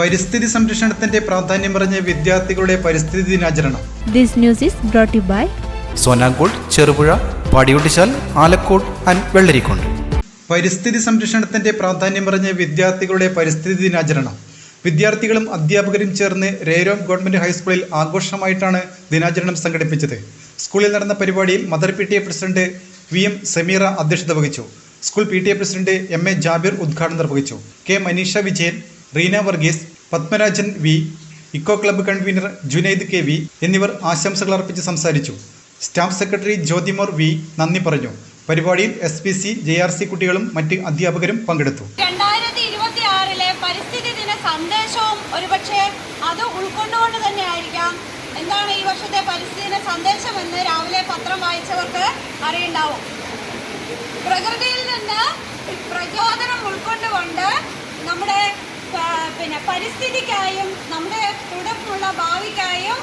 പരിസ്ഥിതി സംരക്ഷണത്തിന്റെ പ്രാധാന്യം പറഞ്ഞ വിദ്യാർത്ഥികളുടെ പരിസ്ഥിതി ദിനാചരണം. This news is brought to you by Sonankode, Cherupuzha, Padiyottuchal, Alakode and Vellarikundu. പരിസ്ഥിതി സംരക്ഷണത്തിന്റെ പ്രാധാന്യം പറഞ്ഞ വിദ്യാർത്ഥികളുടെ പരിസ്ഥിതി ദിനാചരണം. വിദ്യാർത്ഥികളും അധ്യാപകരും ചേർന്ന് രേരോം ഗവൺമെന്റ് ഹൈസ്കൂളിൽ ആഘോഷമായിട്ടാണ് ദിനാചരണം സംഘടിപ്പിച്ചത്. സ്കൂളിൽ നടന്ന പരിപാടിയിൽ mother PTA president VM Sameera അധ്യക്ഷത വഹിച്ചു. School PTA president MA Jabir ഉദ്ഘാടനം നിർവഹിച്ചു. K Maneesha Vijayan, Reena Varghese, Padmarajan V, eco club convener Junaid KV എന്നിവർ ആശംസകൾ അർപ്പിച്ച് സംസാരിച്ചു. സ്റ്റാഫ് സെക്രട്ടറി ജ്യോതിമോർ V നന്ദി പറഞ്ഞു. പരിപാടിയിൽ SPC, JRC കുട്ടികളും മറ്റ് അധ്യാപകരും പങ്കെടുത്തു. 2026 പരിസ്ഥിതി ദിന സന്ദേശവും ഒരുപക്ഷെ അത് ഉൾക്കൊണ്ടുകൊണ്ട് തന്നെ ആയിരിക്കാം എന്താണ് ഈ വർഷത്തെ പരിസ്ഥിതി ദിന സന്ദേശം എന്ന് രാവിലെ പത്രം വായിച്ചവർക്ക് അറിയുണ്ടാവും. പ്രകൃതിയിൽ നിന്ന് പ്രചോദനം ഉൾക്കൊണ്ടുകൊണ്ട് നമ്മുടെ പരിസ്ഥിതിക്കായും നമ്മുടെ തുടർന്നുള്ള ഭാവിക്കായും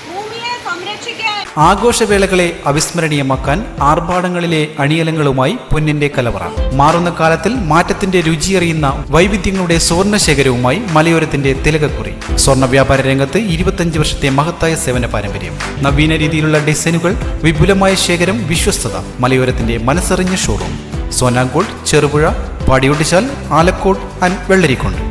ഭൂമിയെ സംരക്ഷിക്കാൻ ആഘോഷവേളകളെ അവിസ്മരണീയമാക്കാൻ ആർഭാടങ്ങളിലെ അണിയലങ്ങളുമായി പൊന്നിന്റെ കലവറ. മാറുന്ന കാലത്തിൽ മാറ്റത്തിന്റെ രുചിയറിയുന്ന വൈവിധ്യങ്ങളുടെ സ്വർണ്ണശേഖരവുമായി മലയോരത്തിന്റെ തിലകക്കുറി. സ്വർണ്ണ വ്യാപാര രംഗത്ത് 25 വർഷത്തെ മഹത്തായ സേവന പാരമ്പര്യം. നവീന രീതിയിലുള്ള ഡിസൈനുകൾ, വിപുലമായ ശേഖരം, വിശ്വസ്തത. മലയോരത്തിന്റെ മനസ്സറിഞ്ഞ ഷോറൂം. സോനാങ്കോട്, ചെറുപുഴ, പാടിയൊട്ടിച്ചാൽ, ആലക്കോട് ആൻഡ് വെള്ളരിക്കുണ്ട്.